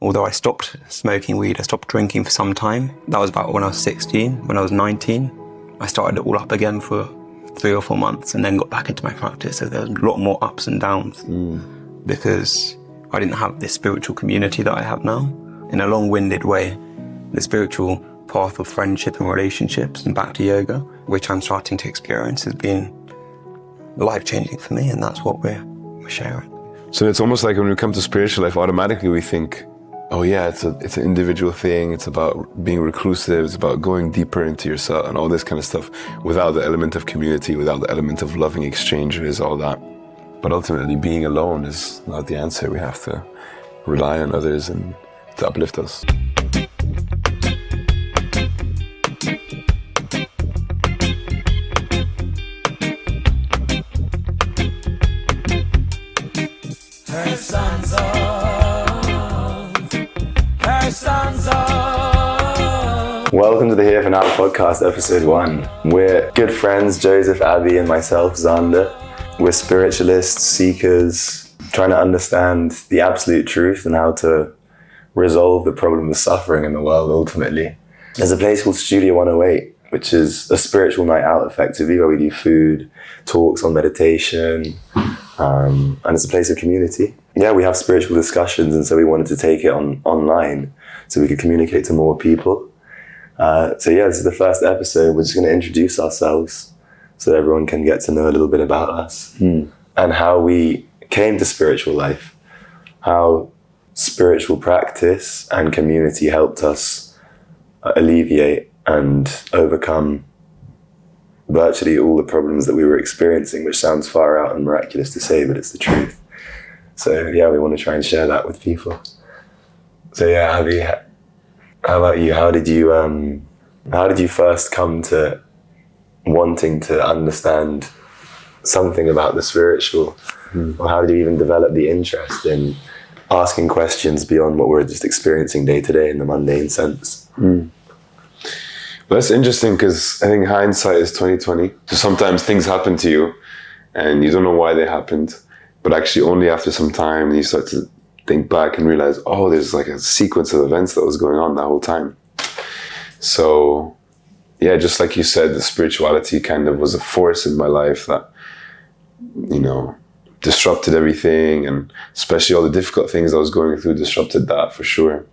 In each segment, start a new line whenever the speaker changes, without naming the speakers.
although I stopped smoking weed, I stopped drinking for some time. That was about when I was 16. When I was 19, I started it all up again for 3 or 4 months and then got back into my practice. So there was a lot more ups and downs because I didn't have this spiritual community that I have now. In a long-winded way, the spiritual path of friendship and relationships and back to yoga, which I'm starting to experience, has been life-changing for me, and that's what we're sharing.
So it's almost like when we come to spiritual life, automatically we think, oh yeah, it's an individual thing, it's about being reclusive, it's about going deeper into yourself and all this kind of stuff, without the element of community, without the element of loving exchanges, all that. But ultimately, being alone is not the answer. We have to rely on others and to uplift us.
Welcome to the Here For Now podcast, episode 1. We're good friends, Joseph, Abhi, and myself, Xander. We're spiritualists, seekers, trying to understand the absolute truth and how to resolve the problem of suffering in the world, ultimately. There's a place called Studio 108, which is a spiritual night out, effectively, where we do food, talks on meditation, and it's a place of community. Yeah, we have spiritual discussions, and so we wanted to take it online so we could communicate to more people. So yeah, this is the first episode. We're just going to introduce ourselves so that everyone can get to know a little bit about us and how we came to spiritual life, how spiritual practice and community helped us alleviate and overcome virtually all the problems that we were experiencing, which sounds far out and miraculous to say, but it's the truth. So yeah, we want to try and share that with people. So yeah, Abhi, how about you? How did you first come to wanting to understand something about the spiritual? Or how did you even develop the interest in asking questions beyond what we're just experiencing day to day in the mundane sense?
Well, that's interesting because I think hindsight is 20/20. So sometimes things happen to you and you don't know why they happened, but actually only after some time you start to think back and realize, oh, there's like a sequence of events that was going on that whole time. So yeah, just like you said, the spirituality kind of was a force in my life that, you know, disrupted everything, and especially all the difficult things I was going through disrupted that for sure.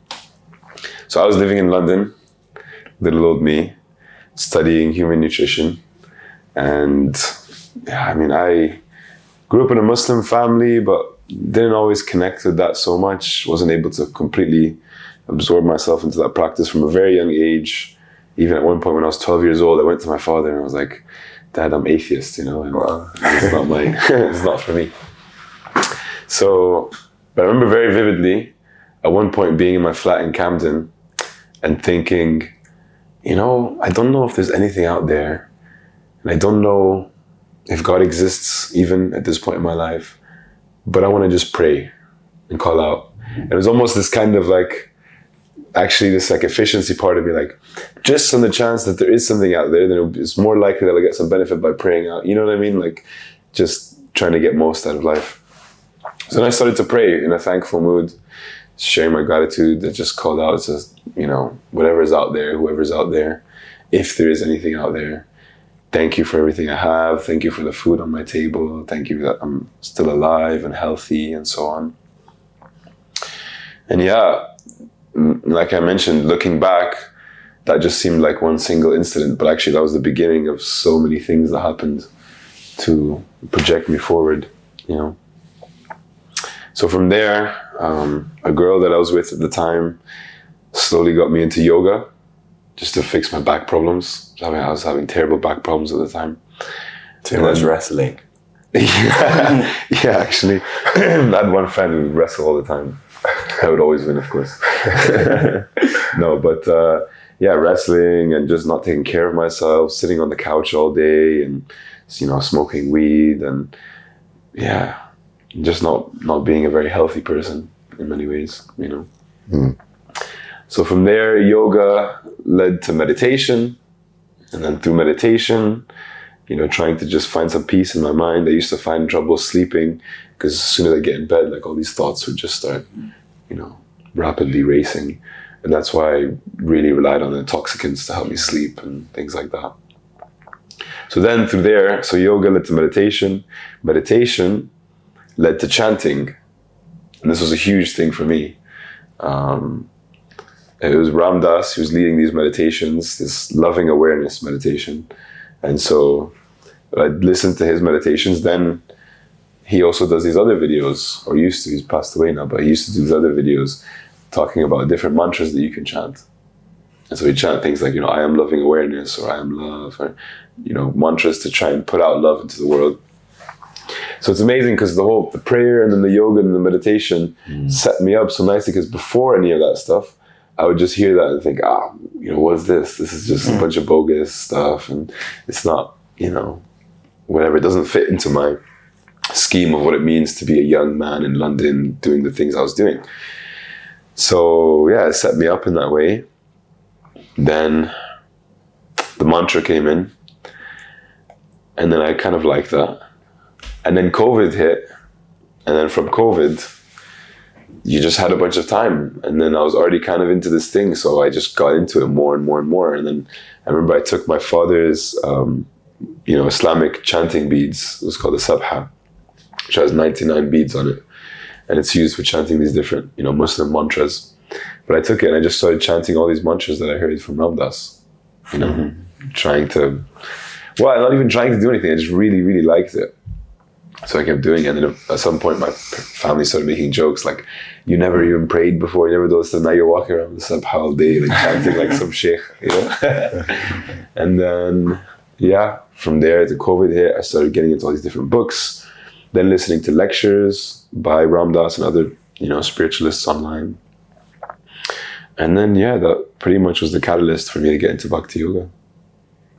So I was living in London, little old me, studying human nutrition. And yeah, I mean, I grew up in a Muslim family, but didn't always connect with that so much. Wasn't able to completely absorb myself into that practice from a very young age. Even at one point when I was 12 years old, I went to my father and I was like, Dad, I'm atheist, you know, and it's not it's not for me. So, but I remember very vividly at one point being in my flat in Camden and thinking, you know, I don't know if there's anything out there, and I don't know if God exists even at this point in my life, but I want to just pray and call out. And it was almost this kind of like, actually this like efficiency part of me, like, just on the chance that there is something out there, then it's more likely that I'll get some benefit by praying out. You know what I mean? Like, just trying to get most out of life. So then I started to pray in a thankful mood, sharing my gratitude. I just called out, just, you know, whatever's out there, whoever's out there, if there is anything out there, thank you for everything I have. Thank you for the food on my table. Thank you that I'm still alive and healthy and so on. And yeah, like I mentioned, looking back, that just seemed like one single incident, but actually that was the beginning of so many things that happened to project me forward, you know. So from there, a girl that I was with at the time slowly got me into yoga just to fix my back problems. I was having terrible back problems at the time.
Too much wrestling.
Yeah, actually. I had one friend who would wrestle all the time. I would always win, of course. No, but yeah, wrestling and just not taking care of myself, sitting on the couch all day and, you know, smoking weed and yeah, just not being a very healthy person in many ways, you know. So from there, yoga led to meditation, and then through meditation, you know, trying to just find some peace in my mind. I used to find trouble sleeping because as soon as I get in bed, like all these thoughts would just start, you know, rapidly racing. And that's why I really relied on intoxicants to help me sleep and things like that. So then through there, so yoga led to meditation. Meditation led to chanting. And this was a huge thing for me. It was Ram Dass who was leading these meditations, this loving awareness meditation. And so I'd listen to his meditations. Then he also does these other videos, or used to, he's passed away now, but he used to do these other videos talking about different mantras that you can chant. And so he chant things like, I am loving awareness, or I am love, or, mantras to try and put out love into the world. So it's amazing because the prayer and then the yoga and the meditation set me up so nicely, because before any of that stuff, I would just hear that and think, what's this? This is just a bunch of bogus stuff, and it's not, whatever. It doesn't fit into my scheme of what it means to be a young man in London doing the things I was doing. So yeah, it set me up in that way. Then the mantra came in, and then I kind of liked that. And then COVID hit, and then from COVID, you just had a bunch of time, and then I was already kind of into this thing, so I just got into it more and more and more. And then I remember I took my father's Islamic chanting beads. It was called the Sabha, which has 99 beads on it, and it's used for chanting these different Muslim mantras. But I took it and I just started chanting all these mantras that I heard from Ram Dass, trying to, not even trying to do anything, I just really, really liked it. So I kept doing it, and then at some point my family started making jokes like, you never even prayed before, you never done stuff, now you're walking around the Sabha all day, like chanting like some sheikh, And then, from there, the COVID hit, I started getting into all these different books, then listening to lectures by Ram Dass and other, spiritualists online. And then, that pretty much was the catalyst for me to get into Bhakti Yoga.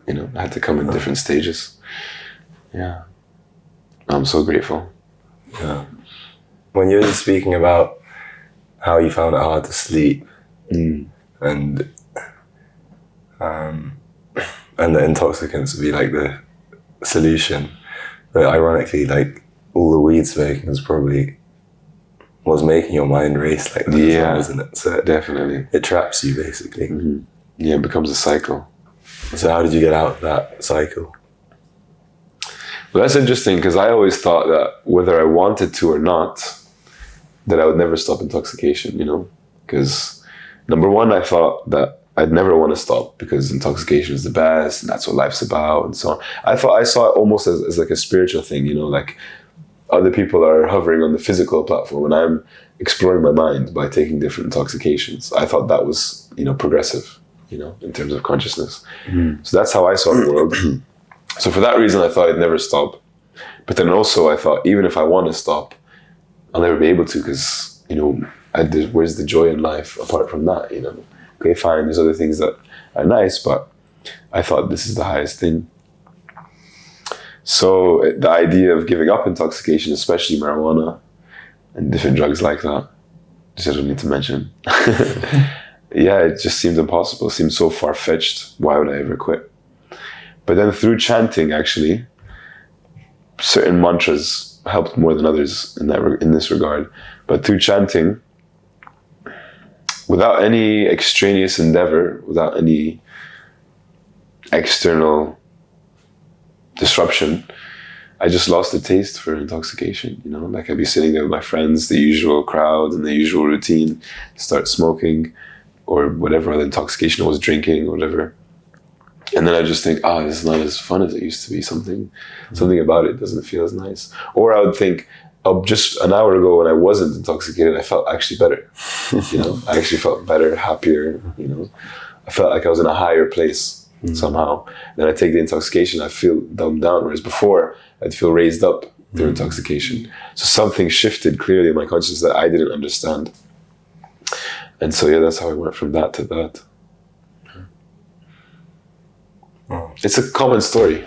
I had to come in different stages. Yeah. I'm so grateful.
Yeah. When you were speaking about how you found it hard to sleep, and the intoxicants would be like the solution, but ironically, like all the weed smoking was making your mind race like that, isn't it? So
definitely,
it traps you basically.
Mm-hmm. Yeah, it becomes a cycle.
So how did you get out of that cycle?
Well, that's interesting, because I always thought that whether I wanted to or not, that I would never stop intoxication, because number one, I thought that I'd never want to stop because intoxication is the best and that's what life's about and so on. I saw it almost as like a spiritual thing, like other people are hovering on the physical platform and I'm exploring my mind by taking different intoxications. I thought that was, progressive, in terms of consciousness. Mm-hmm. So that's how I saw the world. So for that reason, I thought I'd never stop. But then also I thought, even if I want to stop, I'll never be able to, because, where's the joy in life apart from that, Okay, fine, there's other things that are nice, but I thought this is the highest thing. So the idea of giving up intoxication, especially marijuana and different drugs like that, which I don't need to mention. It just seemed impossible. It seemed so far-fetched. Why would I ever quit? But then through chanting, actually, certain mantras helped more than others in this regard. But through chanting, without any extraneous endeavor, without any external disruption, I just lost the taste for intoxication. Like I'd be sitting there with my friends, the usual crowd and the usual routine, start smoking or whatever other intoxication I was drinking or whatever. And then I just think, this is not as fun as it used to be. Something about it doesn't feel as nice. Or I would think, just an hour ago when I wasn't intoxicated, I felt actually better. I actually felt better, happier. I felt like I was in a higher place somehow. Then I take the intoxication, I feel dumbed down. Whereas before, I'd feel raised up through intoxication. So something shifted clearly in my consciousness that I didn't understand. And so that's how I went from that to that. It's a common story.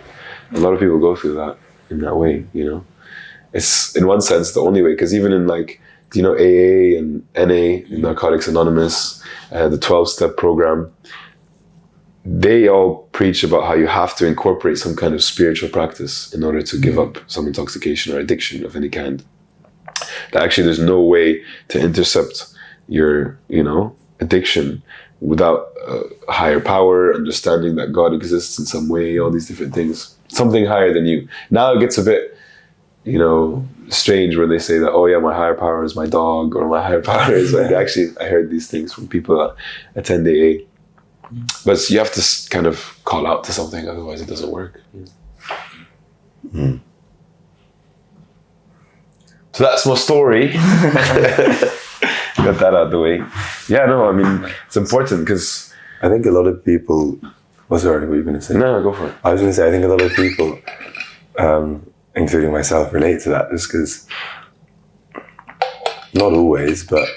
A lot of people go through that in that way, It's, in one sense, the only way, because even in AA and NA, Narcotics Anonymous, the 12-step program, they all preach about how you have to incorporate some kind of spiritual practice in order to give up some intoxication or addiction of any kind. That actually there's no way to intercept, your, addiction without a higher power, understanding that God exists in some way, all these different things, something higher than you. Now it gets a bit, strange when they say that, oh yeah, my higher power is my dog, or my higher power is like, actually, I heard these things from people that attend AA. But you have to kind of call out to something, otherwise it doesn't work. So that's my story. Got that out of the way. Yeah, no, I mean, it's important because
I think a lot of people... Oh, sorry, what were you going to say?
No, go for it.
I was going to say, I think a lot of people, including myself, relate to that just because, not always, but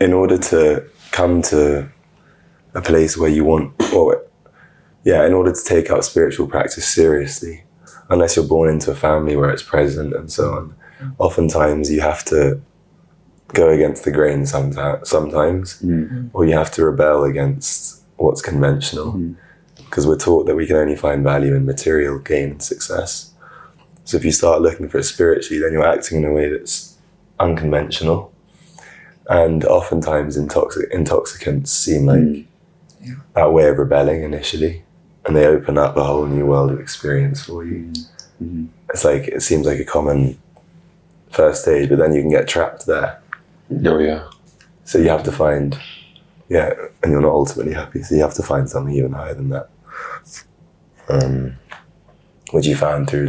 in order to come to a place where you want, in order to take up spiritual practice seriously, unless you're born into a family where it's present and so on, oftentimes you have to go against the grain sometimes, or you have to rebel against what's conventional, because we're taught that we can only find value in material gain and success. So if you start looking for it spiritually, then you're acting in a way that's unconventional, and oftentimes intoxicants seem like that way of rebelling initially, and they open up a whole new world of experience for you. It's like, it seems like a common first stage, but then you can get trapped there.
Oh yeah.
So you have to find, and you're not ultimately happy, so you have to find something even higher than that. Which you found through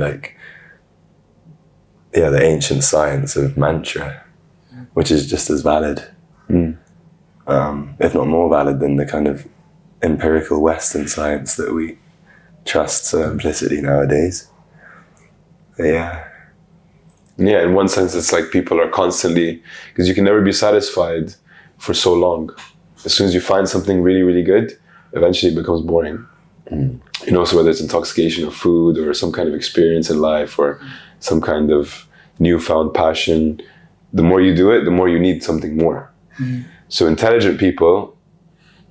the ancient science of mantra, which is just as valid, if not more valid than the kind of empirical Western science that we trust so implicitly nowadays. Yeah,
in one sense, it's like people are constantly, because you can never be satisfied for so long. As soon as you find something really, really good, eventually it becomes boring. So whether it's intoxication of food or some kind of experience in life or some kind of newfound passion, the more you do it, the more you need something more. So intelligent people,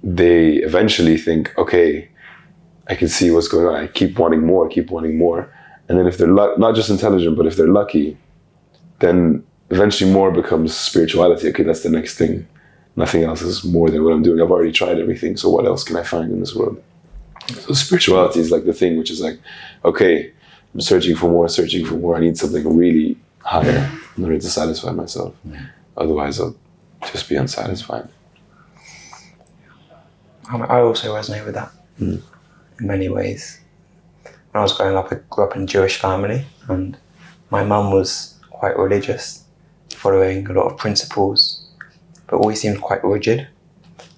they eventually think, okay, I can see what's going on. I keep wanting more. And then if they're not just intelligent, but if they're lucky, then eventually more becomes spirituality. Okay, that's the next thing. Nothing else is more than what I'm doing. I've already tried everything, so what else can I find in this world? So spirituality is like the thing which is like, okay, I'm searching for more. I need something really higher in order to satisfy myself. Otherwise, I'll just be unsatisfied.
I also resonate with that in many ways. When I was growing up, I grew up in a Jewish family, and my mum was quite religious, following a lot of principles, but always seemed quite rigid,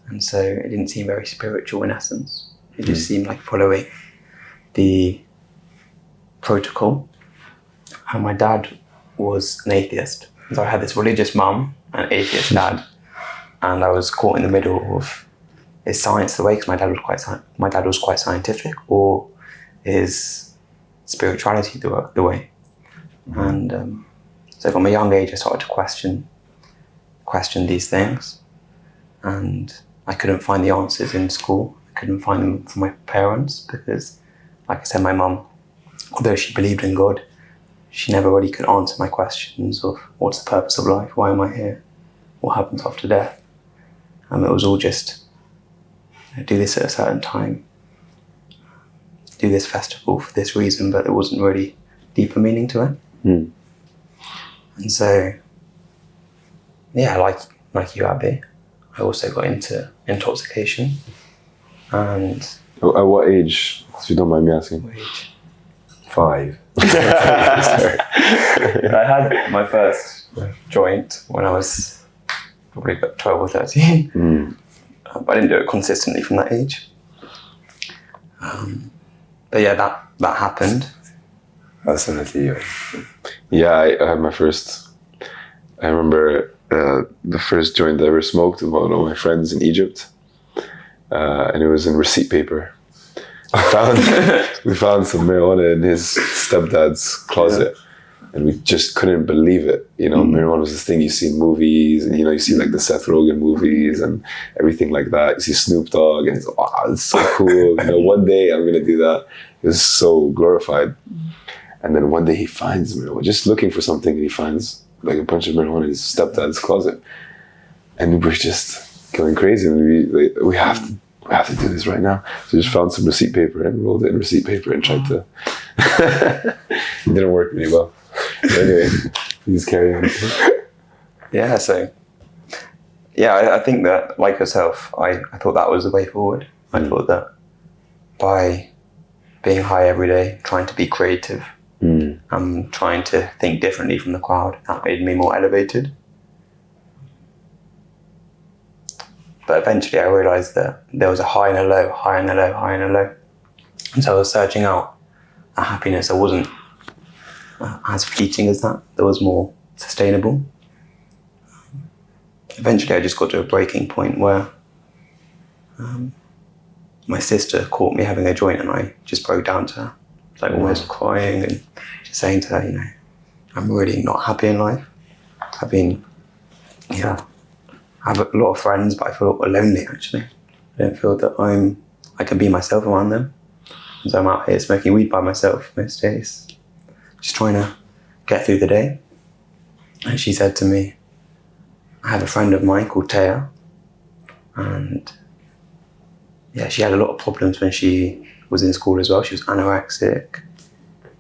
and so it didn't seem very spiritual in essence. It just seemed like following the protocol. And my dad was an atheist, so I had this religious mum and atheist dad, and I was caught in the middle of, is science the way? Because my dad was quite scientific, or is spirituality the way? And so from a young age, I started to question these things, and I couldn't find the answers in school. I couldn't find them from my parents because, like I said, my mum, although she believed in God, she never really could answer my questions of what's the purpose of life, why am I here, what happens after death. It was all just do this at a certain time, do this festival for this reason, but there wasn't really deeper meaning to it. And so, like you, Abhi, I also got into intoxication. And
at what age, if you don't mind me asking?
What age?
5.
I had my first joint when I was probably about 12 or 13. But I didn't do it consistently from that age. But yeah, that happened.
That's similar to you.
Yeah, I had my first, I remember the first joint I ever smoked with one of my friends in Egypt. And it was in receipt paper. We found some marijuana in his stepdad's closet, and we just couldn't believe it. Marijuana was this thing you see in movies, and you see like the Seth Rogen movies and everything like that. You see Snoop Dogg, and it's it's so cool. One day I'm gonna do that. It was so glorified. And then one day he finds marijuana, just looking for something, and he finds like a bunch of marijuana in his stepdad's closet, and we were just going crazy. And we have to do this right now. So we just found some receipt paper and rolled it in receipt paper and tried to. It didn't work really well. But anyway, please carry on.
Yeah, so I think that, like yourself, I thought that was the way forward. I thought that by being high every day, trying to be creative, trying to think differently from the crowd, that made me more elevated. But eventually I realised that there was a high and a low, high and a low, high and a low. And so I was searching out a happiness that wasn't as fleeting as that was more sustainable. Eventually I just got to a breaking point where my sister caught me having a joint and I just broke down to her, like almost crying and just saying to her, I'm really not happy in life. I have a lot of friends, but I feel lonely actually. I don't feel that I can be myself around them. And so I'm out here smoking weed by myself most days, just trying to get through the day. And she said to me, I have a friend of mine called Taya, and she had a lot of problems when she was in school as well. She was anorexic,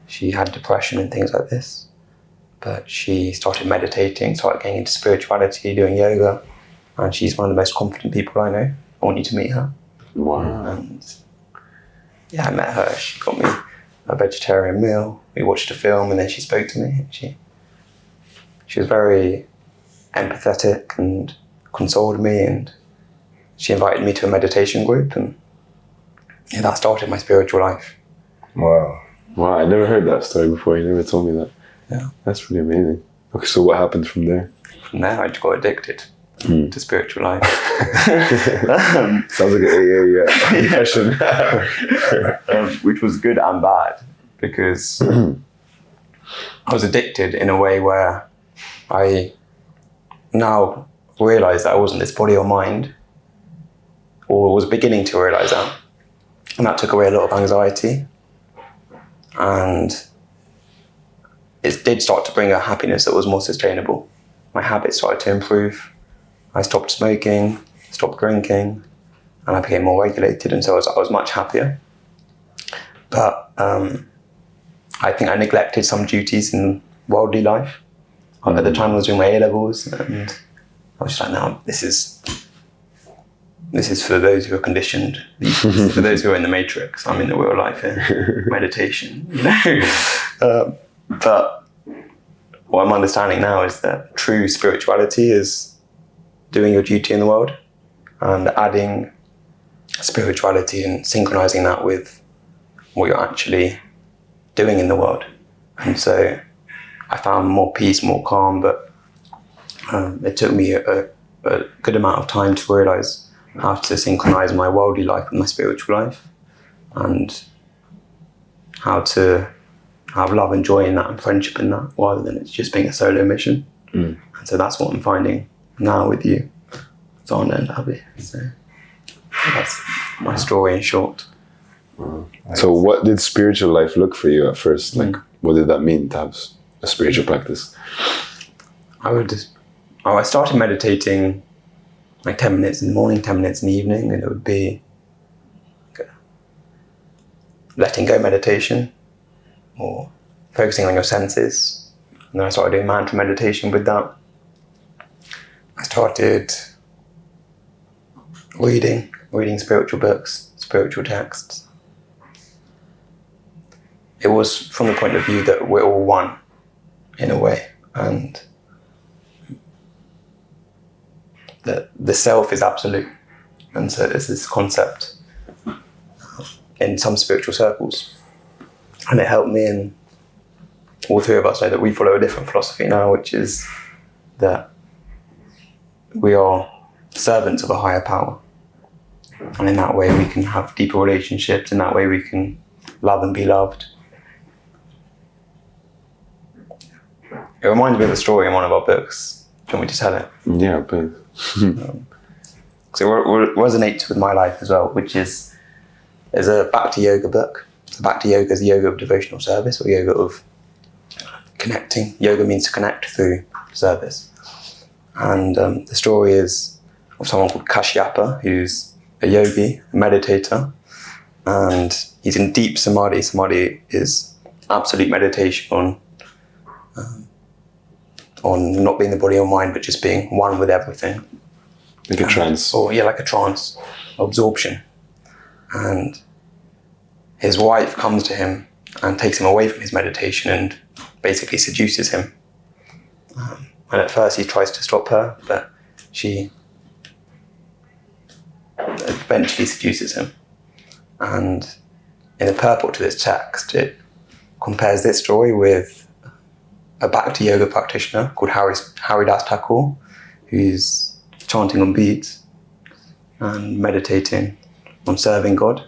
she had depression and things like this. But she started meditating, started getting into spirituality, doing yoga, and she's one of the most confident people I know. I want you to meet her.
Wow.
And I met her. She got me a vegetarian meal. We watched a film and then she spoke to me. She was very empathetic and consoled me, and she invited me to a meditation group, and that started my spiritual life.
Wow, I never heard that story before. You never told me that.
Yeah.
That's really amazing. Okay, so what happened from there?
From there, I just got addicted to spiritual life.
Sounds like an AA session.
Which was good and bad, because I was addicted in a way where I now realised that I wasn't this body or mind, or was beginning to realise that. And that took away a lot of anxiety. And it did start to bring a happiness that was more sustainable. My habits started to improve. I stopped smoking, stopped drinking, and I became more regulated, and so I was much happier. But I think I neglected some duties in worldly life. At the time I was doing my A-levels, and I was just like, no, this is for those who are conditioned. This is for those who are in the matrix. I'm in the real life here. Meditation, But what I'm understanding now is that true spirituality is doing your duty in the world and adding spirituality and synchronizing that with what you're actually doing in the world. And so I found more peace, more calm, but it took me a good amount of time to realize how to synchronize my worldly life with my spiritual life, and how to have love and joy in that and friendship in that, rather than it's just being a solo mission. And so that's what I'm finding now with you, Xander and Abhi. So that's my story in short.
So what did spiritual life look for you at first? Like, what did that mean to have a spiritual practice? I started meditating like 10 minutes in the morning, 10 minutes in the evening, and it would be letting go meditation or focusing on your senses. And then I started doing mantra meditation with that. I started reading spiritual books, spiritual texts. It was from the point of view that we're all one in a way, and that the self is absolute. And so there's this concept in some spiritual circles, and it helped me, and all three of us know that we follow a different philosophy now, which is that we are servants of a higher power, and in that way we can have deeper relationships, in that way we can love and be loved. It reminds me of a story in one of our books. Do you want me to tell it? Yeah, please.
So it resonates with my life as well, which is, there's a Bhakti Yoga book. So Bhakti Yoga is the yoga of devotional service, or yoga of connecting. Yoga means to connect through service. And the story is of someone called Kashyapa, who's a yogi, a meditator, and he's in deep samadhi. Samadhi is absolute meditation on not being the body or mind, but just being one with everything.
Like a trance.
Like a trance, absorption. And his wife comes to him and takes him away from his meditation and basically seduces him. And at first he tries to stop her, but she eventually seduces him. And in the purport to this text, it compares this story with a Bhakti yoga practitioner called Haridas Thakur, who's chanting on beads and meditating on serving God.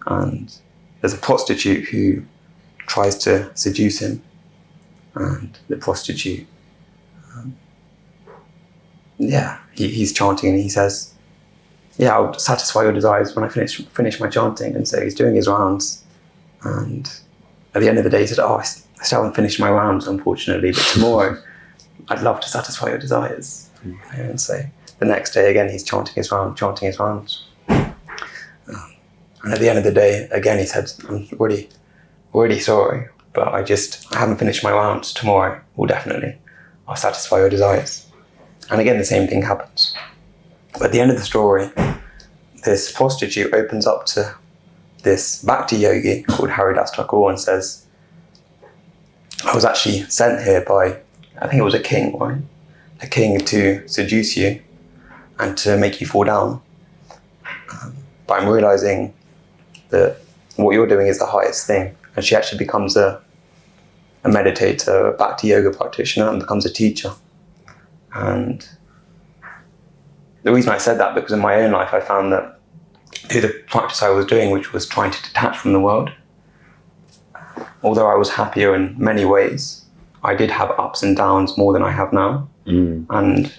And there's a prostitute who tries to seduce him, and the prostitute, he's chanting and he says, I'll satisfy your desires when I finish my chanting. And so he's doing his rounds, and at the end of the day he said, I still haven't finished my rounds, unfortunately, but tomorrow I'd love to satisfy your desires. And so the next day again he's chanting his rounds. And at the end of the day, again, he said, I'm really sorry, but I haven't finished my rounds. Tomorrow, I'll satisfy your desires. And again, the same thing happens. But at the end of the story, this prostitute opens up to this Bhakti yogi called Haridas Thakur and says, I was actually sent here by, I think it was a king, right? A king to seduce you and to make you fall down. But I'm realizing that what you're doing is the highest thing. And she actually becomes a meditator, a Bhakti yoga practitioner, and becomes a teacher. And the reason I said that, because in my own life I found that through the practice I was doing, which was trying to detach from the world, although I was happier in many ways, I did have ups and downs more than I have now. And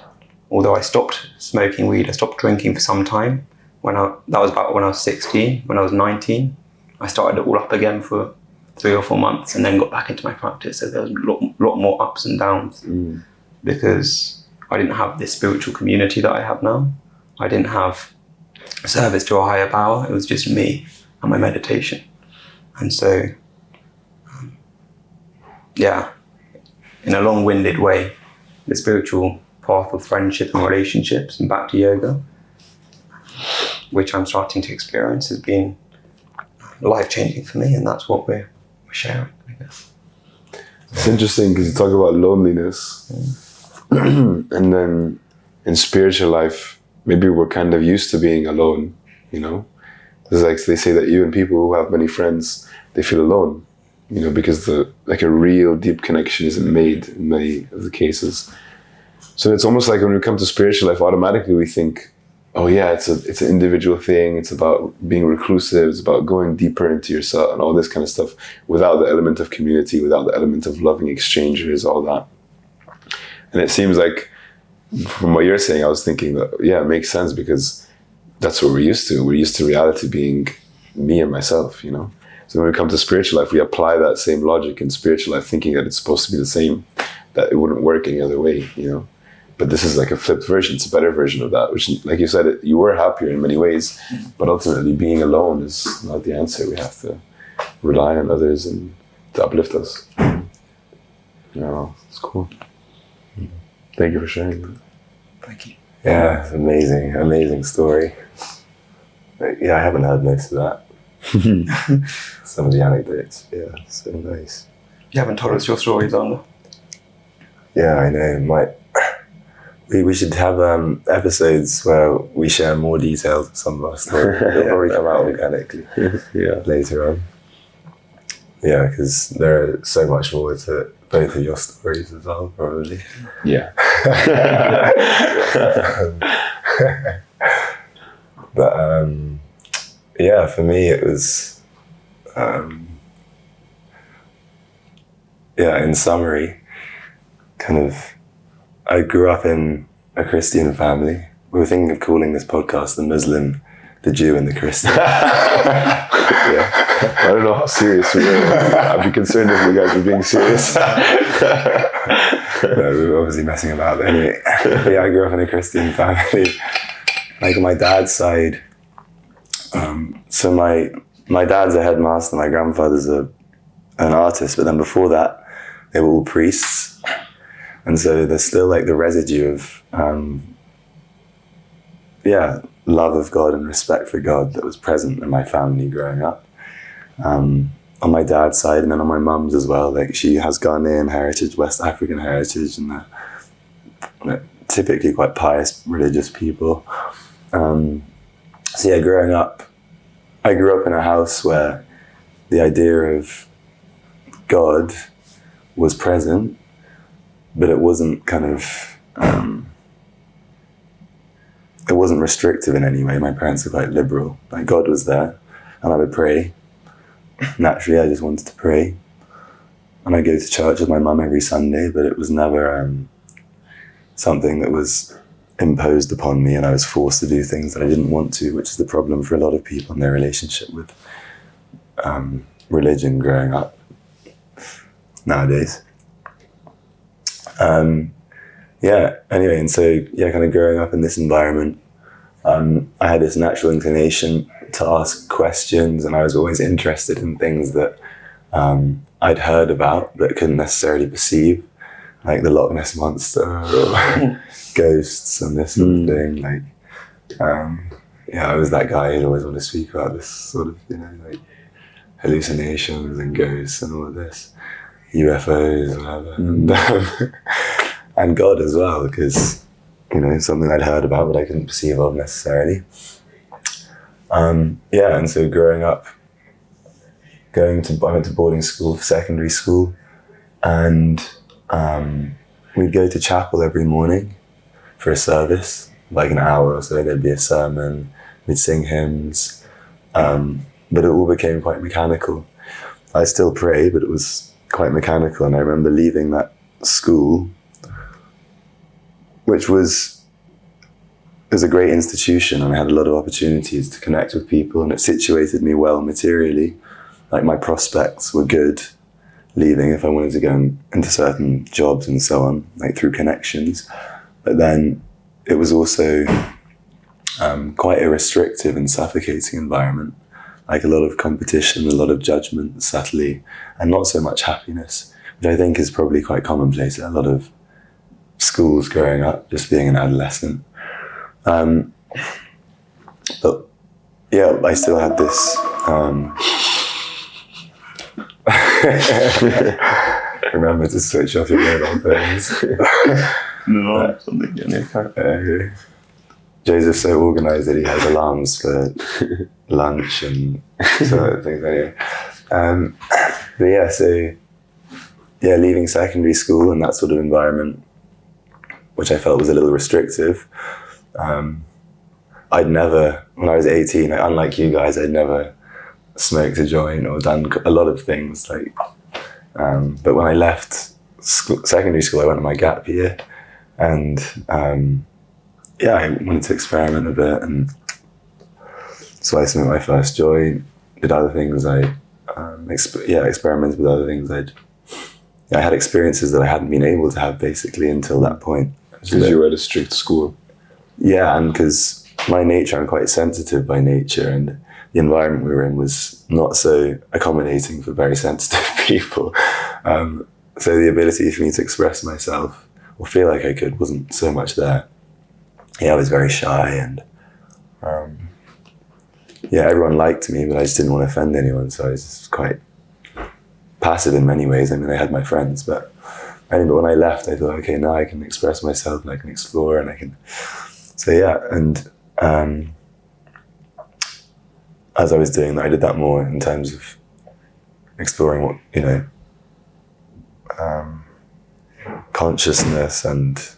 although I stopped smoking weed, I stopped drinking for some time. That was about when I was 16. When I was 19, I started it all up again for 3 or 4 months and then got back into my practice. So there was a lot more ups and downs because I didn't have this spiritual community that I have now. I didn't have service to a higher power. It was just me and my meditation. And so, in a long-winded way, the spiritual path of friendship and relationships and Bhakti yoga, which I'm starting to experience, has been life-changing for me, and that's what we're sharing, I guess.
It's interesting because you talk about loneliness, and then in spiritual life, maybe we're kind of used to being alone, It's like they say that even people who have many friends, they feel alone, because a real deep connection isn't made in many of the cases. So it's almost like when we come to spiritual life, automatically we think, oh yeah, it's an individual thing. It's about being reclusive. It's about going deeper into yourself and all this kind of stuff without the element of community, without the element of loving exchanges, all that. And it seems like from what you're saying, I was thinking that, it makes sense because that's what we're used to. We're used to reality being me and myself, So when we come to spiritual life, we apply that same logic in spiritual life, thinking that it's supposed to be the same, that it wouldn't work any other way, But this is like a flipped version. It's a better version of that, which, like you said, you were happier in many ways, but ultimately being alone is not the answer. We have to rely on others and to uplift us. It's cool. Thank you for sharing that.
Thank you.
Yeah, it's amazing story. I haven't heard most of that. Some of the anecdotes, so nice.
You haven't told us your story, Xander.
Yeah, I know. We should have episodes where we share more details of some of our stories. It'll probably come out organically later on. Yeah, because there is so much more to both of your stories as well, probably.
Yeah.
But for me it was, in summary, I grew up in a Christian family. We were thinking of calling this podcast the Muslim the Jew and the Christian.
Yeah. I don't know how serious we were. I'd be concerned if you guys were being serious.
No, we were obviously messing about. But anyway, yeah, I grew up in a Christian family. Like on my dad's side, so my dad's a headmaster, my grandfather's an artist, but then before that, they were all priests. And so there's still like the residue of, love of God and respect for God that was present in my family growing up. On my dad's side, and then on my mum's as well. Like she has Ghanaian heritage, West African heritage, and they're typically quite pious, religious people. So yeah, growing up, I grew up in a house where the idea of God was present, but it wasn't kind of, it wasn't restrictive in any way. My parents were quite liberal. Like God was there, and I would pray. Naturally, I just wanted to pray. And I go to church with my mum every Sunday, but it was never something that was imposed upon me and I was forced to do things that I didn't want to, which is the problem for a lot of people in their relationship with religion growing up nowadays. Anyway, and so, kind of growing up in this environment, I had this natural inclination to ask questions, and I was always interested in things that I'd heard about but couldn't necessarily perceive, like the Loch Ness Monster or ghosts and this sort of thing. I was that guy who'd always want to speak about this sort of, like hallucinations and ghosts and all of this, UFOs, whatever, and God as well, because something I'd heard about but I couldn't perceive of necessarily. And so growing up, I went to boarding school, secondary school, and we'd go to chapel every morning for a service, like an hour or so. There'd be a sermon, we'd sing hymns, but it all became quite mechanical. I still pray, but it was quite mechanical. And I remember leaving that school, which was a great institution, and I had a lot of opportunities to connect with people, and it situated me well materially. Like my prospects were good leaving if I wanted to go into certain jobs and so on, like through connections. But then it was also quite a restrictive and suffocating environment, like a lot of competition, a lot of judgment, subtly, and not so much happiness, which I think is probably quite commonplace at a lot of schools growing up, just being an adolescent. But yeah, I still had this remember to switch off your mobile phones.
No, something in
Okay. Joseph's so organised that he has alarms for lunch and sort of things anyway. Leaving secondary school and that sort of environment, which I felt was a little restrictive. I'd never, when I was 18, unlike you guys, I'd never smoked a joint or done a lot of things. But when I left secondary school, I went on my gap year, and I wanted to experiment a bit, and so I smoked my first joint, did other things. I experimented with other things. I had experiences that I hadn't been able to have basically until that point.
Because you were at a strict school. Yeah,
and because my nature, I'm quite sensitive by nature, and the environment we were in was not so accommodating for very sensitive people. So the ability for me to express myself or feel like I could wasn't so much there. I was very shy, and everyone liked me, but I just didn't want to offend anyone, so I was just quite passive in many ways. I mean, I had my friends, but when I left, I thought, okay, now I can express myself and I can explore and I can... as I was doing that, I did that more in terms of exploring what, consciousness and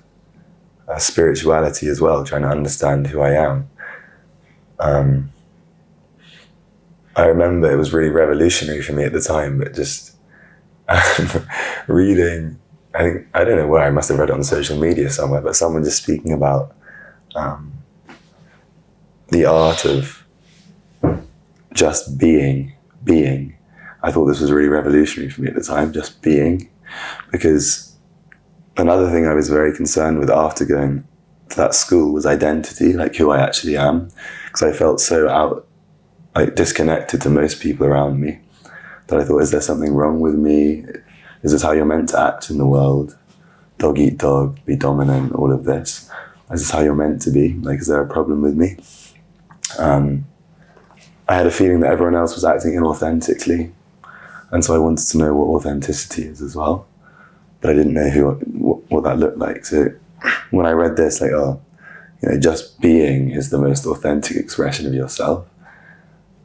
spirituality as well, trying to understand who I am. I remember it was really revolutionary for me at the time, but just reading, I don't know where, I must have read it on social media somewhere, but someone just speaking about the art of just being. I thought this was really revolutionary for me at the time, just being, because another thing I was very concerned with after going to that school was identity, like who I actually am, because I felt so disconnected to most people around me that I thought, is there something wrong with me? Is this how you're meant to act in the world? Dog eat dog, be dominant, all of this. Is this how you're meant to be? Like, is there a problem with me? I had a feeling that everyone else was acting inauthentically, and so I wanted to know what authenticity is as well, but I didn't know what that looked like. So when I read this, like, just being is the most authentic expression of yourself,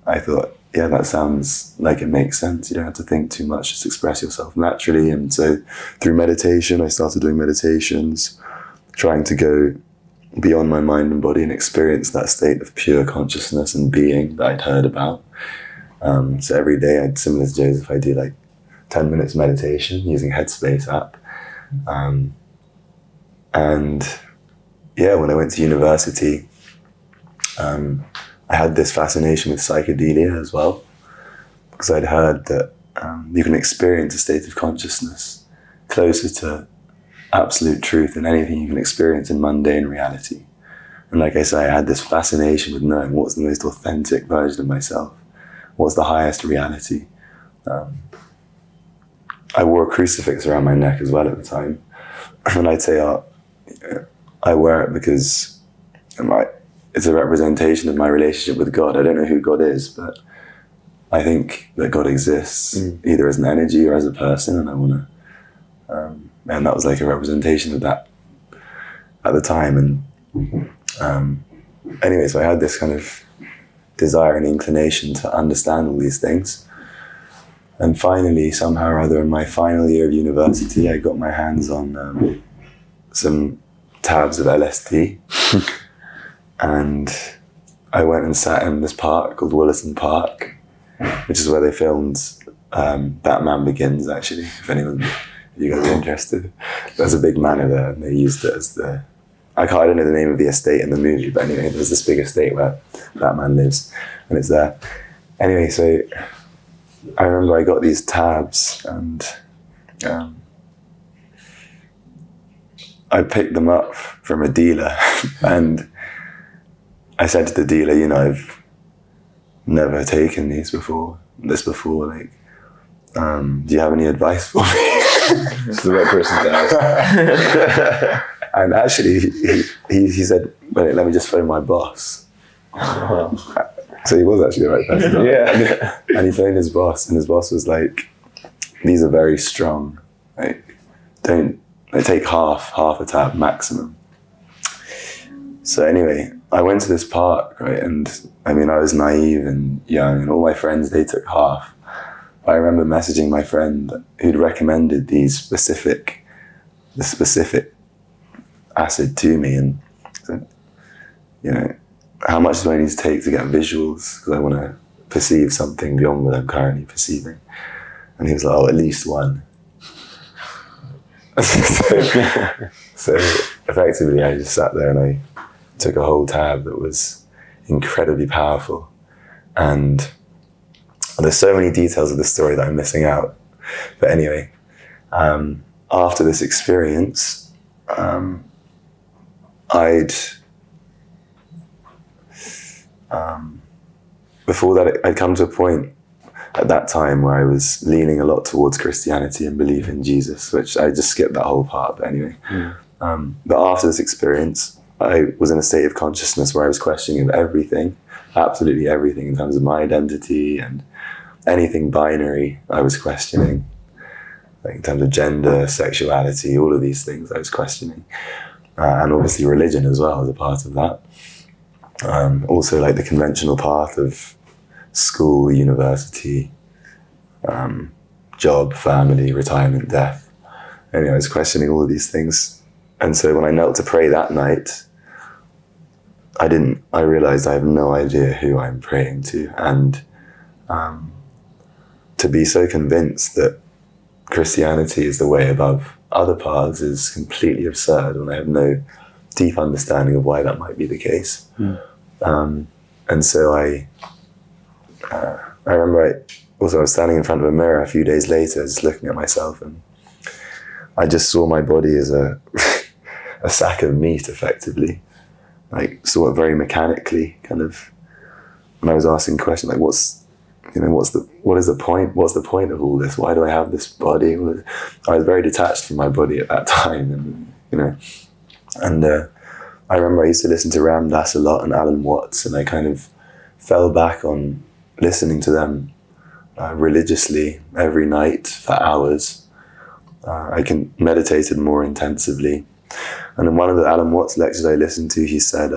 I thought, yeah, that sounds like it makes sense. You don't have to think too much, just express yourself naturally. And so through meditation, I started doing meditations, trying to go beyond my mind and body and experience that state of pure consciousness and being that I'd heard about. So every day, similar to Joseph, I do like 10 minutes meditation using Headspace app. And yeah, when I went to university, I had this fascination with psychedelia as well, because I'd heard that you can experience a state of consciousness closer to absolute truth than anything you can experience in mundane reality. And like I say, I had this fascination with knowing what's the most authentic version of myself, what's the highest reality. I wore a crucifix around my neck as well at the time, and I'd say I wear it because it's a representation of my relationship with God. I don't know who God is, but I think that God exists either as an energy or as a person, and I want to and that was like a representation of that at the time. And anyway, so I had this kind of desire and inclination to understand all these things. And finally, somehow or other, in my final year of university, I got my hands on some tabs of LSD. And I went and sat in this park called Williston Park, which is where they filmed Batman Begins, actually, if you guys are interested. There's a big manor there, and they used it as I don't know the name of the estate in the movie, but anyway, there's this big estate where Batman lives, and it's there. Anyway, so I remember I got these tabs, and I picked them up from a dealer, and I said to the dealer, I've never taken this before, like, do you have any advice for me?
It's the right person to ask.
And actually, he said, well, let me just phone my boss. So he was actually the right person.
Yeah.
And he phoned his boss, and his boss was like, these are very strong. Like, take half a tab maximum. So anyway, I went to this park, right? And I mean, I was naive and young, and all my friends, they took half. I remember messaging my friend who'd recommended the specific acid to me, and said, how much do I need to take to get visuals? Because I want to perceive something beyond what I'm currently perceiving. And he was like, at least one. So effectively, I just sat there and I took a whole tab that was incredibly powerful. And there's so many details of the story that I'm missing out. But anyway, after this experience, before that, I'd come to a point at that time where I was leaning a lot towards Christianity and belief in Jesus, which I just skipped that whole part, but anyway. But after this experience, I was in a state of consciousness where I was questioning everything, absolutely everything in terms of my identity, and anything binary I was questioning, like in terms of gender, sexuality, all of these things I was questioning. And obviously religion as well as a part of that. Also like the conventional path of school, university, job, family, retirement, death. Anyway, I was questioning all of these things. And so when I knelt to pray that night, I realized I have no idea who I'm praying to. And to be so convinced that Christianity is the way above other paths is completely absurd, and I have no deep understanding of why that might be the case. And so I I remember I was standing in front of a mirror a few days later, just looking at myself, and I just saw my body as a a sack of meat, effectively. Like, saw it very mechanically, kind of. And I was asking questions like, what is the point? What's the point of all this? Why do I have this body? I was very detached from my body at that time, and I remember I used to listen to Ram Dass a lot and Alan Watts, and I kind of fell back on listening to them religiously every night for hours. I meditated more intensively. And in one of the Alan Watts lectures I listened to, he said,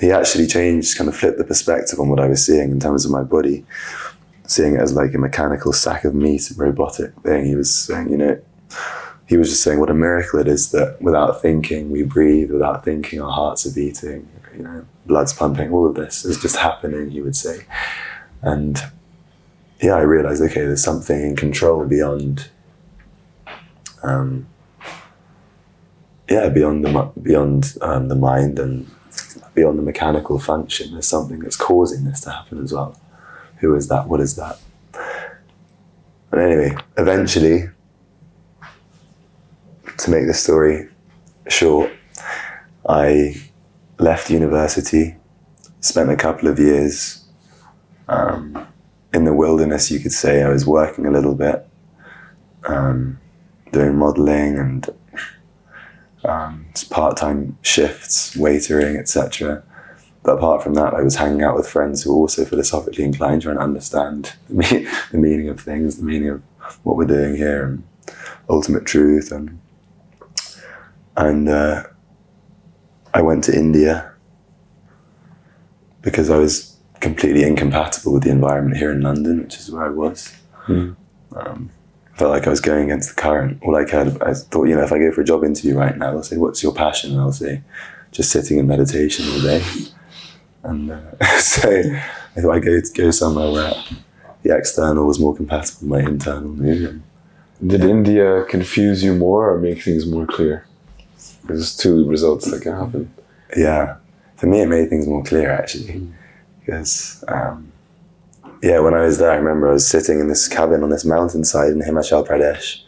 he actually kind of flipped the perspective on what I was seeing in terms of my body, seeing it as like a mechanical sack of meat, robotic thing. He was saying, he was just saying what a miracle it is that without thinking we breathe, without thinking our hearts are beating, blood's pumping, all of this is just happening, he would say. And I realized, okay, there's something in control beyond the mind and beyond the mechanical function. There's something that's causing this to happen as well. Who is that? What is that? And anyway, eventually, to make the story short, I left university, spent a couple of years in the wilderness, you could say. I was working a little bit, doing modeling and part-time shifts, waitering, etc. But apart from that, I was hanging out with friends who were also philosophically inclined, trying to understand the meaning of things, the meaning of what we're doing here, and ultimate truth. And I went to India because I was completely incompatible with the environment here in London, which is where I was. I felt like I was going against the current. I thought, if I go for a job interview right now, they'll say, what's your passion? And I'll say, just sitting in meditation all day. And so I thought I'd go somewhere where the external was more compatible with my internal mood.
Did India confuse you more or make things more clear? There's two results that can happen.
Yeah, for me it made things more clear, actually. Because when I was there, I remember I was sitting in this cabin on this mountainside in Himachal Pradesh,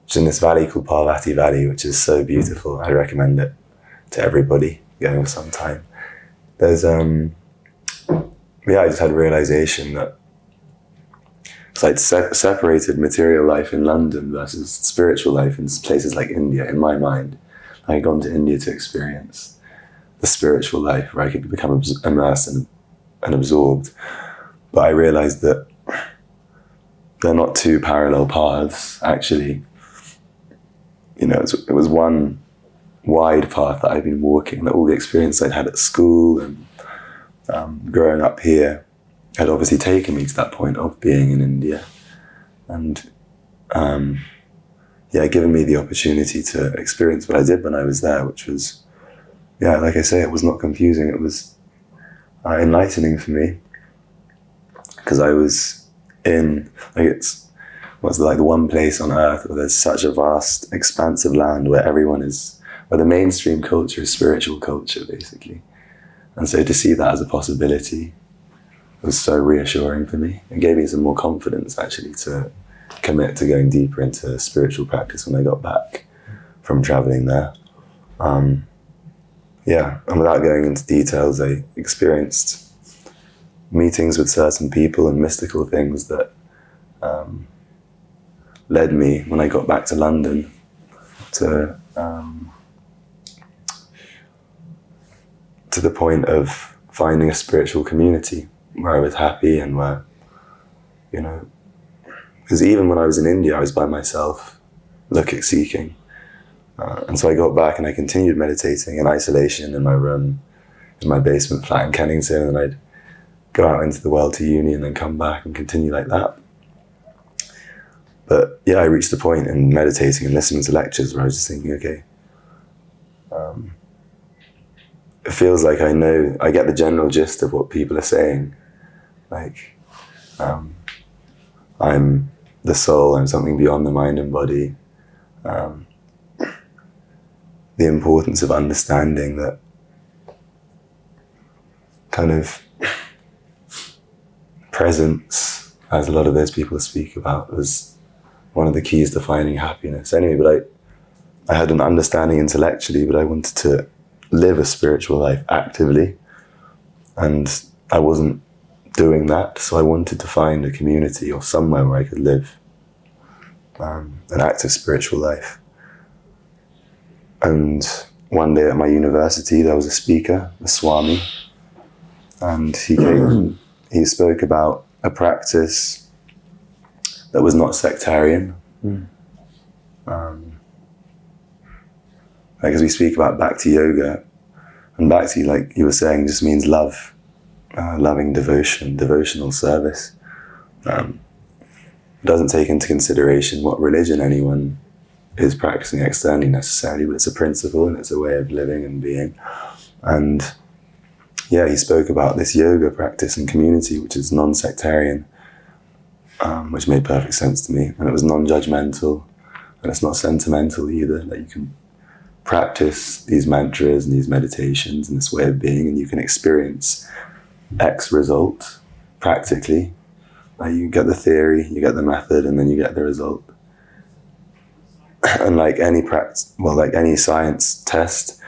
which is in this valley called Parvati Valley, which is so beautiful. I recommend it to everybody going for some time. There's, I just had a realization that it's like separated material life in London versus spiritual life in places like India, in my mind. I had gone to India to experience the spiritual life where I could become immersed and absorbed. But I realized that they're not two parallel paths, actually. It was one wide path that I've been walking, that all the experience I'd had at school and growing up here had obviously taken me to that point of being in India. And given me the opportunity to experience what I did when I was there, which was, like I say, it was not confusing. It was enlightening for me. Because I was in, the one place on earth where there's such a vast, expansive land where where the mainstream culture is spiritual culture, basically. And so to see that as a possibility was so reassuring for me. It gave me some more confidence, actually, to commit to going deeper into spiritual practice when I got back from traveling there. And without going into details, I experienced meetings with certain people and mystical things that led me, when I got back to London, to the point of finding a spiritual community where I was happy and where, because even when I was in India, I was by myself, seeking. And so I got back and I continued meditating in isolation in my room, in my basement flat in Kennington, and I'd go out into the world to uni and then come back and continue like that. But I reached the point in meditating and listening to lectures where I was just thinking, okay, it feels like I get the general gist of what people are saying. I'm the soul, I'm something beyond the mind and body. The importance of understanding that kind of presence, as a lot of those people speak about, was one of the keys to finding happiness. Anyway, but I had an understanding intellectually, but I wanted to live a spiritual life actively, and I wasn't doing that, so I wanted to find a community or somewhere where I could live an active spiritual life. And one day at my university, there was a speaker, a Swami, and he came, he spoke about a practice that was not sectarian. Like, as we speak about Bhakti yoga, and Bhakti, like you were saying, just means love, loving devotion, devotional service. It doesn't take into consideration what religion anyone is practicing externally necessarily, but it's a principle and it's a way of living and being. And yeah, he spoke about this yoga practice and community, which is non-sectarian, which made perfect sense to me. And it was non-judgmental, and it's not sentimental either. That you can practice these mantras and these meditations and this way of being, and you can experience X result practically. Like, you get the theory, you get the method, and then you get the result. And like any like any science test,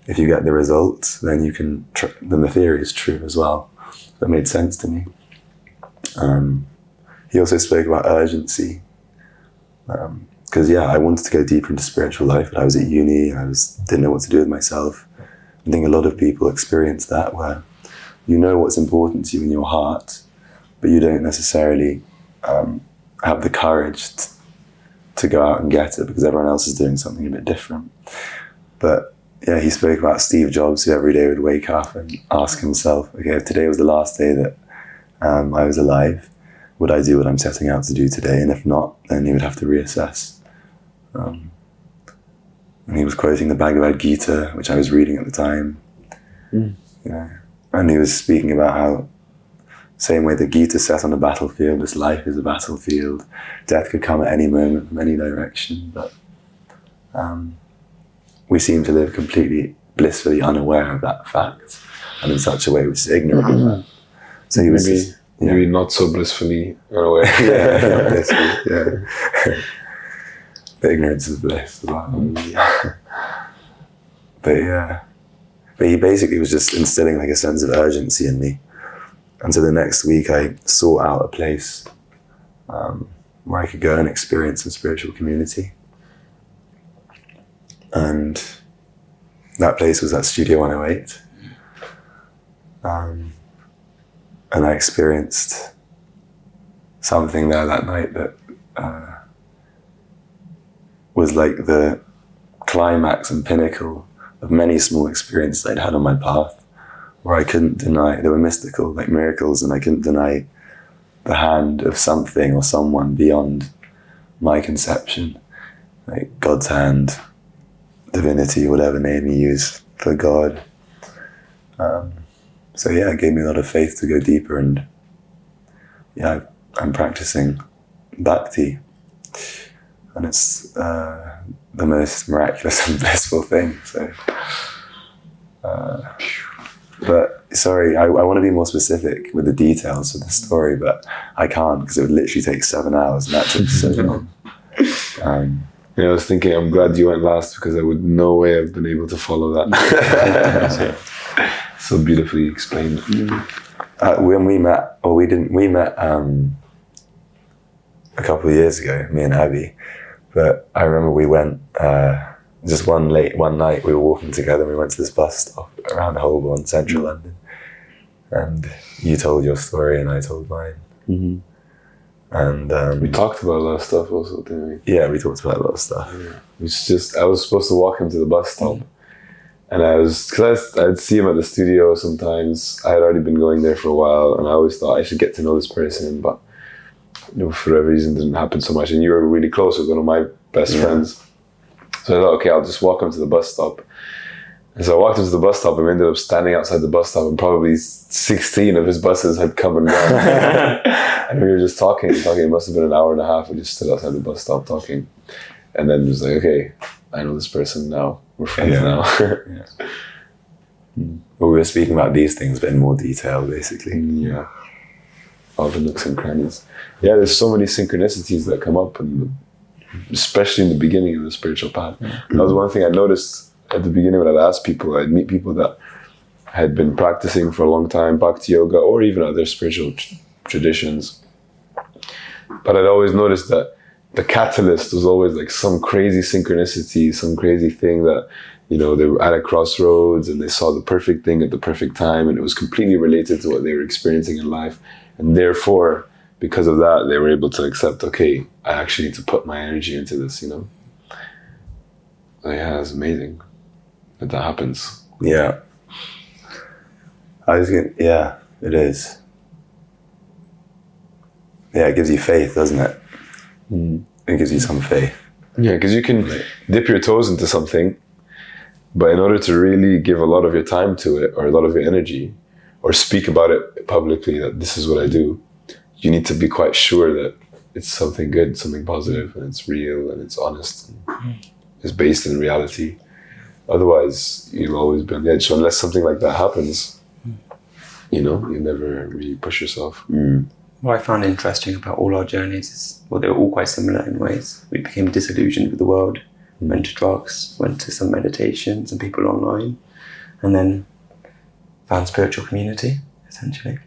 if you get the result, then you can then the theory is true as well. That made sense to me. He also spoke about urgency, because I wanted to go deeper into spiritual life, but I was at uni and didn't know what to do with myself. I think a lot of people experience that, where you know what's important to you in your heart, but you don't necessarily have the courage to go out and get it because everyone else is doing something a bit different. But yeah, he spoke about Steve Jobs, who every day would wake up and ask himself, okay, if today was the last day that I was alive, would I do what I'm setting out to do today? And if not, then he would have to reassess. And he was quoting the Bhagavad Gita, which I was reading at the time. And he was speaking about how, same way the Gita set on a battlefield, this life is a battlefield. Death could come at any moment from any direction, but we seem to live completely blissfully unaware of that fact, and in such a way which is ignorant of that. So he was
maybe not so blissfully unaware.
Not blissfully, But ignorance is bliss as well. But he basically was just instilling like a sense of urgency in me. And so the next week I sought out a place where I could go and experience some spiritual community. And that place was at Studio 108. And I experienced something there that night that was like the climax and pinnacle of many small experiences I'd had on my path, where I couldn't deny, they were mystical, like miracles, and I couldn't deny the hand of something or someone beyond my conception, like God's hand, divinity, whatever name you use for God. So yeah, it gave me a lot of faith to go deeper, and yeah, I'm practicing bhakti, and it's the most miraculous and blissful thing. So, but sorry, I want to be more specific with the details of the story, but I can't because it would literally take 7 hours, and that took so long.
I was thinking, I'm glad you went last because I would no way have been able to follow that. So beautifully explained.
When we met, or we didn't, we met a couple of years ago, me and Abhi. But I remember we went just one night. We were walking together. And we went to this bus stop around Holborn, central London, and you told your story and I told mine. Mm-hmm. And
we talked about a lot of stuff also, didn't we?
Yeah, we talked about a lot of stuff.
Yeah. It's just I was supposed to walk him to the bus stop, and because I'd see him at the studio sometimes. I had already been going there for a while, and I always thought I should get to know this person, but for whatever reason, it didn't happen so much. And you were really close with one of my best friends. So I thought, okay, I'll just walk him to the bus stop. And so I walked him to the bus stop, and we ended up standing outside the bus stop, and probably 16 of his buses had come and gone. And we were just talking. It must have been an hour and a half. We just stood outside the bus stop talking. And then it was like, okay, I know this person now. We're friends now.
Well, we were speaking about these things, but in more detail, basically.
Yeah. all the nooks and crannies. Yeah, there's so many synchronicities that come up, and especially in the beginning of the spiritual path. That was one thing I noticed at the beginning when I'd ask people. I'd meet people that had been practicing for a long time, bhakti yoga, or even other spiritual traditions. But I'd always noticed that the catalyst was always like some crazy synchronicity, some crazy thing that, you know, they were at a crossroads and they saw the perfect thing at the perfect time, and it was completely related to what they were experiencing in life. And therefore, because of that, they were able to accept, okay, I actually need to put my energy into this, you know? Yeah, it's amazing that happens.
Yeah. Yeah, it is. Yeah, it gives you faith, doesn't it? It gives you some faith.
Yeah, because you can dip your toes into something, but in order to really give a lot of your time to it, or a lot of your energy, or speak about it publicly, that this is what I do, you need to be quite sure that it's something good, something positive, and it's real, and it's honest, and it's based in reality. Otherwise, you'll always be on the edge. So unless something like that happens, you know, you never really push yourself.
What I found interesting about all our journeys is, well, they were all quite similar in ways. We became disillusioned with the world, went to drugs, went to some meditations and people online, and then found spiritual community, essentially.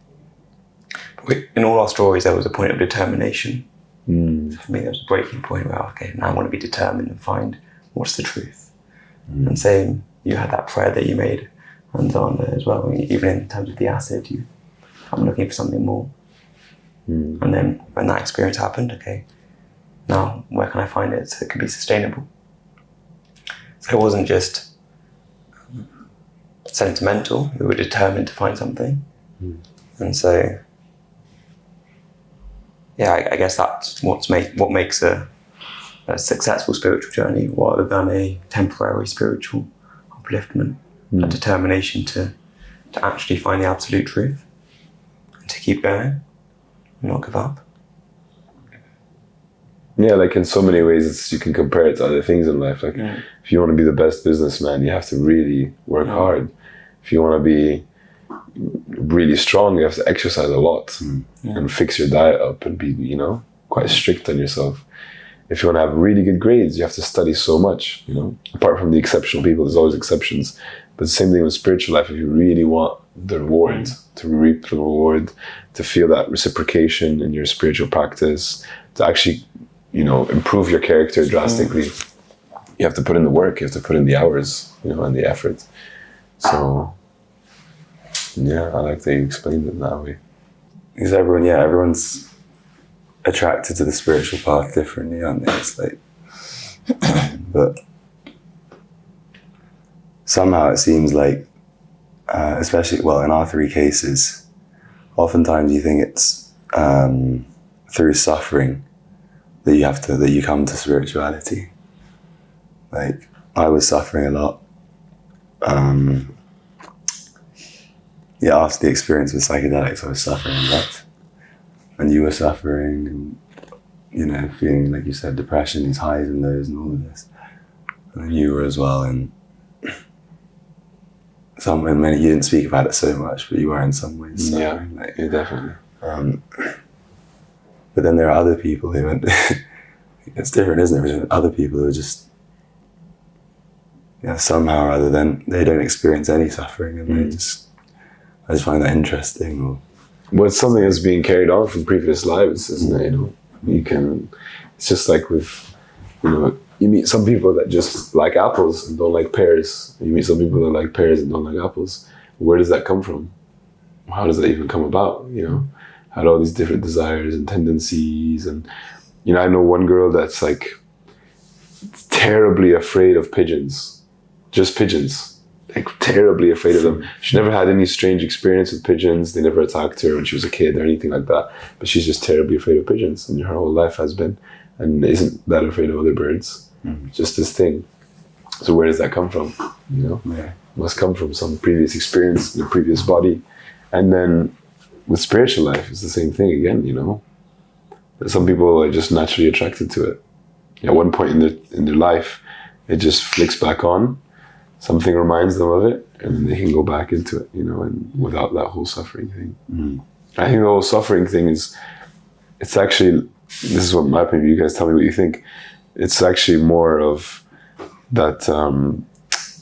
In all our stories, there was a point of determination. So for me, there was a breaking point where, okay, now I want to be determined and find what's the truth. And same, you had that prayer that you made, and Xander as well. Even in terms of the acid, I'm looking for something more. And then when that experience happened, okay, now where can I find it so it can be sustainable? So it wasn't just sentimental, we were determined to find something. And so, yeah, I guess that's what makes a successful spiritual journey, rather than a temporary spiritual upliftment, a determination to actually find the absolute truth and to keep going. Not give up.
Yeah, like in so many ways, you can compare it to other things in life. Like if you want to be the best businessman, you have to really work hard. If you want to be really strong, you have to exercise a lot and fix your diet up and be, you know, quite strict on yourself. If you want to have really good grades, you have to study so much, you know. Apart from the exceptional people, there's always exceptions. But the same thing with spiritual life. If you really want the reward, to reap the reward, to feel that reciprocation in your spiritual practice, to actually, you know, improve your character drastically, you have to put in the work, you have to put in the hours, you know, and the effort. So, yeah, I like that you explained it that way.
Because everyone's attracted to the spiritual path differently, aren't they? It's like, but somehow it seems like, especially, well, in our three cases, oftentimes you think it's through suffering that you come to spirituality. Like, I was suffering a lot. After the experience with psychedelics, I was suffering a lot. And you were suffering, and, you know, feeling, like you said, depression, these highs and lows and all of this. And you were as well, and you didn't speak about it so much, but you were in some ways suffering.
Yeah, definitely.
But then there are other people who went, it's different, isn't it? Other people who are just, somehow or other, then they don't experience any suffering, and I just find that interesting.
Well, it's something that's being carried on from previous lives, isn't it? You know, it's just like with, you know, you meet some people that just like apples and don't like pears. You meet some people that like pears and don't like apples. Where does that come from? How does that even come about? You know, had all these different desires and tendencies. And, you know, I know one girl that's like terribly afraid of pigeons, just pigeons, like terribly afraid of them. She never had any strange experience with pigeons. They never attacked her when she was a kid or anything like that. But she's just terribly afraid of pigeons, and her whole life has been, and isn't that afraid of other birds. Just this thing. So where does that come from? You know, it must come from some previous experience in the previous body. And then with spiritual life, it's the same thing again. You know, some people are just naturally attracted to it. At one point in their life, it just flicks back on. Something reminds them of it, and then they can go back into it. You know, and without that whole suffering thing. I think the whole suffering thing it's actually, this is what my opinion, you guys tell me what you think. It's actually more of that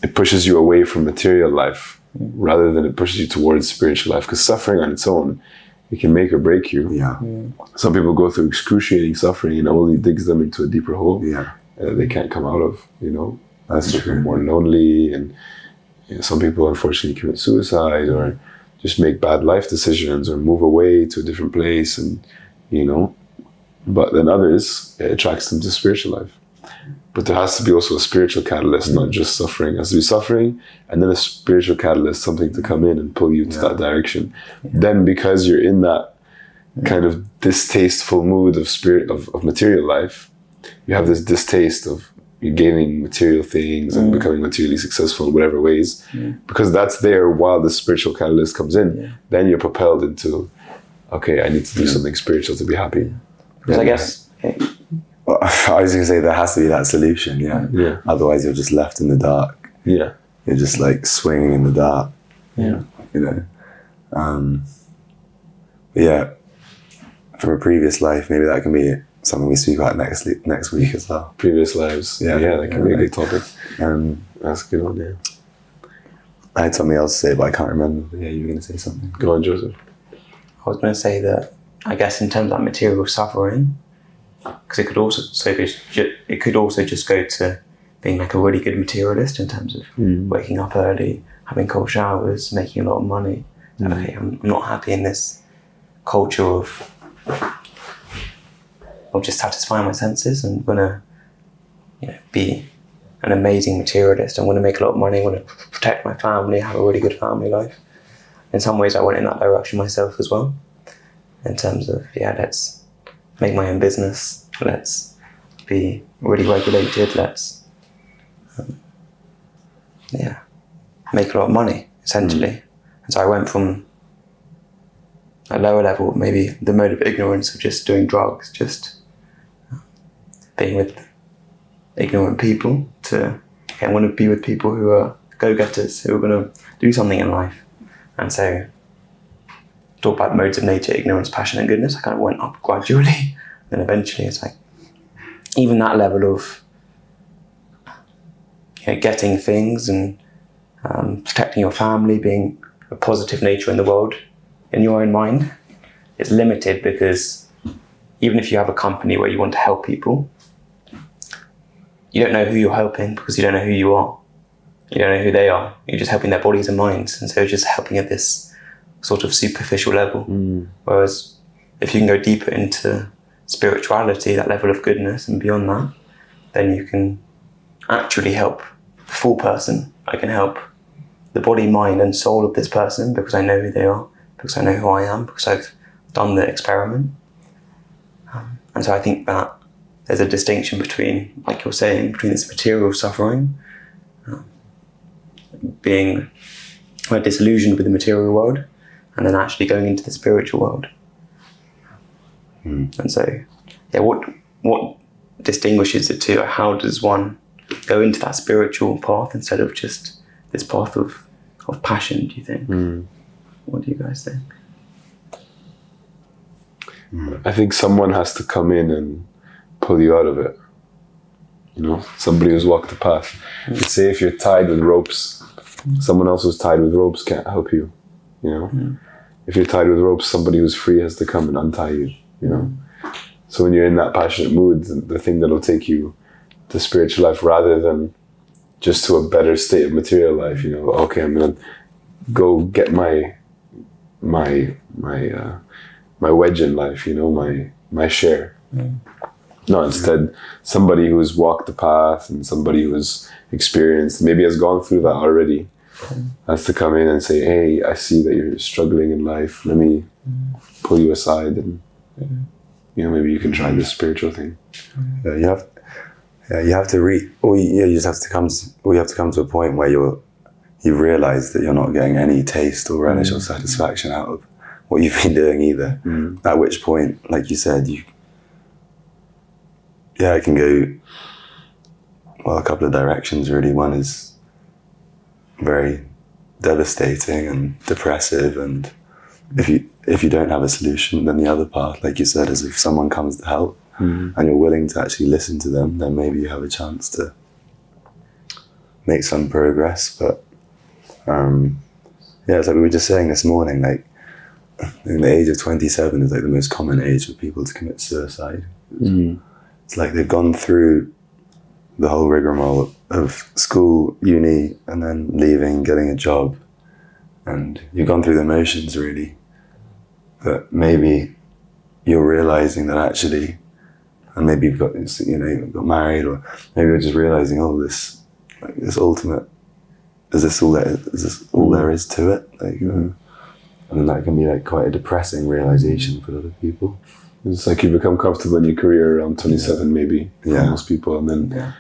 it pushes you away from material life rather than it pushes you towards spiritual life. Because suffering on its own, it can make or break you.
Yeah.
Some people go through excruciating suffering and it only digs them into a deeper hole they can't come out of, you know.
That's true.
Become more lonely, and you know, some people unfortunately commit suicide or just make bad life decisions or move away to a different place, and you know. But then others, it attracts them to spiritual life. But there has to be also a spiritual catalyst, not just suffering. It has to be suffering and then a spiritual catalyst, something to come in and pull you to that direction. Then because you're in that kind of distasteful mood of of material life, you have this distaste of you gaining material things and becoming materially successful in whatever ways. Because that's there while the spiritual catalyst comes in. Then you're propelled into, okay, I need to do something spiritual to be happy.
Because I guess...
Well, I was going to say there has to be that solution, yeah. Otherwise you're just left in the dark.
Yeah.
You're just like swinging in the dark.
Yeah.
You know. Yeah. From a previous life, maybe that can be something we speak about next week as well.
Previous lives. Yeah, that can be a good topic. That's a good one, yeah.
I had something else to say, but I can't remember. Yeah, you were going to say something.
Go on, Joseph.
I was going to say that, I guess in terms of that material suffering, because it could also just go to being like a really good materialist in terms of waking up early, having cold showers, making a lot of money. Okay, I'm not happy in this culture of just satisfying my senses, and want to, you know, be an amazing materialist. I want to make a lot of money. I want to protect my family, have a really good family life. In some ways, I went in that direction myself as well. In terms of, let's make my own business. Let's be really regulated. Let's, make a lot of money, essentially. And so I went from a lower level, maybe the mode of ignorance of just doing drugs, just being with ignorant people, to, okay, I want to be with people who are go-getters, who are going to do something in life. And so, talk about modes of nature, ignorance, passion, and goodness. I kind of went up gradually. Then eventually it's like, even that level of, you know, getting things and protecting your family, being a positive nature in the world, in your own mind, is limited, because even if you have a company where you want to help people, you don't know who you're helping because you don't know who you are. You don't know who they are. You're just helping their bodies and minds. And so you're just helping at this sort of superficial level. Whereas if you can go deeper into spirituality, that level of goodness and beyond that, then you can actually help the full person. I can help the body, mind and soul of this person because I know who they are, because I know who I am, because I've done the experiment. And so I think that there's a distinction between, like you're saying, between this material suffering, being disillusioned with the material world, and then actually going into the spiritual world. And so, what distinguishes the two? How does one go into that spiritual path instead of just this path of passion, do you think? What do you guys think?
I think someone has to come in and pull you out of it. You know, somebody who's walked the path. Say if you're tied with ropes, someone else who's tied with ropes can't help you. You know, if you're tied with ropes, somebody who's free has to come and untie you. You know, so when you're in that passionate mood, the thing that'll take you to spiritual life rather than just to a better state of material life. You know, okay, I'm gonna go get my wedge in life. You know, my share. No, instead, somebody who's walked the path and somebody who's experienced, maybe has gone through that already, has to come in and say, hey, I see that you're struggling in life. Let me pull you aside and, you know, maybe you can try this spiritual thing.
Yeah, you have to come to a point where you realize that you're not getting any taste or relish or satisfaction out of what you've been doing either. At which point, like you said, it can go, well, a couple of directions really. One is very devastating and depressive and if you don't have a solution, then the other path, like you said, is if someone comes to help and you're willing to actually listen to them, then maybe you have a chance to make some progress. But yeah, it's like we were just saying this morning, like in the age of 27 is like the most common age for people to commit suicide. It's like they've gone through the whole rigmarole of school, uni, and then leaving, getting a job, and you've gone through the motions really. But maybe you're realizing that actually, and maybe you've got, you've got married, or maybe you're just realizing, oh, this ultimate, is this all there is to it? Like, and then that can be like quite a depressing realization for other people.
It's like you become comfortable in your career around 27, maybe, for most people, and then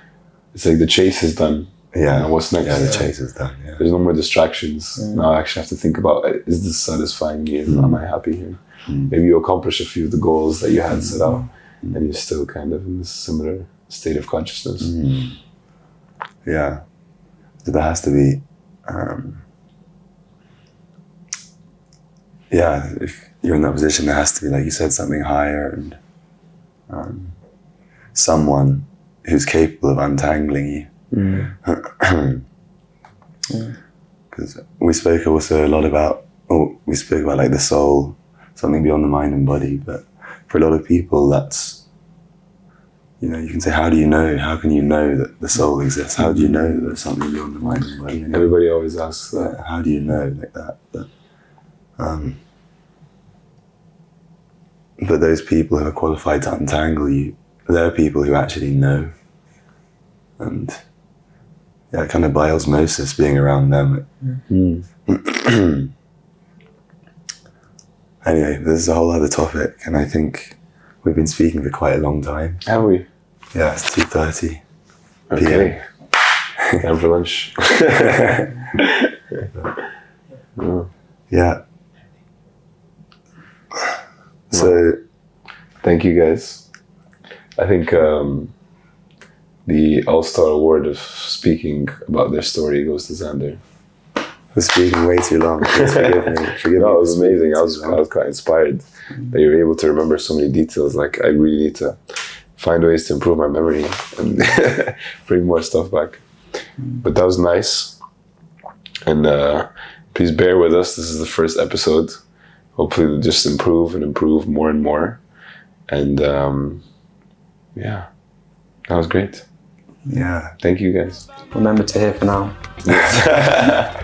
it's like the chase is done.
Yeah.
What's next?
Yeah, the chase is done. Yeah.
There's no more distractions. Now I actually have to think about, is this satisfying me? Am I happy here? Maybe you accomplish a few of the goals that you had set out, and you're still kind of in this similar state of consciousness.
Yeah. So there has to be, if you're in that position, there has to be, like you said, something higher and someone who's capable of untangling you. Because we spoke also a lot about, like the soul, something beyond the mind and body, but for a lot of people that's, you can say, how can you know that the soul exists? How do you know that there's something beyond the mind and body?
Everybody always asks that.
How do you know like that? But those people who are qualified to untangle you, they're people who actually know. And kind of by osmosis, being around them. Anyway, this is a whole other topic, and I think we've been speaking for quite a long time.
Have we?
Yeah, it's 2:30
Okay. Time for lunch.
Yeah. So,
thank you guys. I think the All-Star Award of speaking about their story goes to Xander.
For speaking way too long. Please forgive me.
No, it was amazing. I was quite inspired that you were able to remember so many details. Like, I really need to find ways to improve my memory and bring more stuff back. But that was nice. And please bear with us. This is the first episode. Hopefully we'll just improve and improve more and more. And that was great.
Yeah.
Thank you guys.
Remember to hear for now.